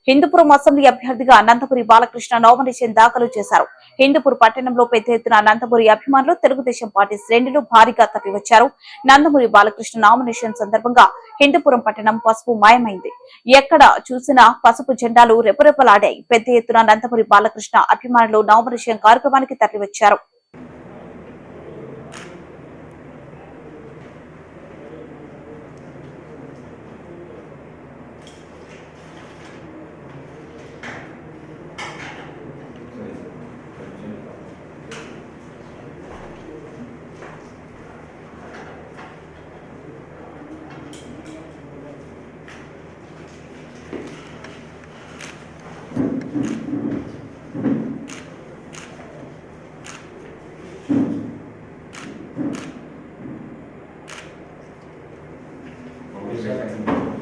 Hindupuram assembly అభ్యర్థిగా Nandamuri Balakrishna nomination దాఖలు చేశారు. హిందూపూర్ పట్టణంలో పెద్ద ఎత్తున నందమూరి అభిమానులు తెలుగుదేశం పార్టీ శ్రేణులు భారీగా తరలివచ్చారు. నందమూరి బాలకృష్ణ నామినేషన్ సందర్భంగా హిందూపురం పట్టణం పసుపు మాయమైంది. ఎక్కడ చూసినా పసుపు జెండాలు రెపరెపలాడాయి. పెద్ద ఎత్తున నందమూరి బాలకృష్ణ అభిమానులు నామినేషన్ కార్యక్రమానికి తరలివచ్చారు. Second.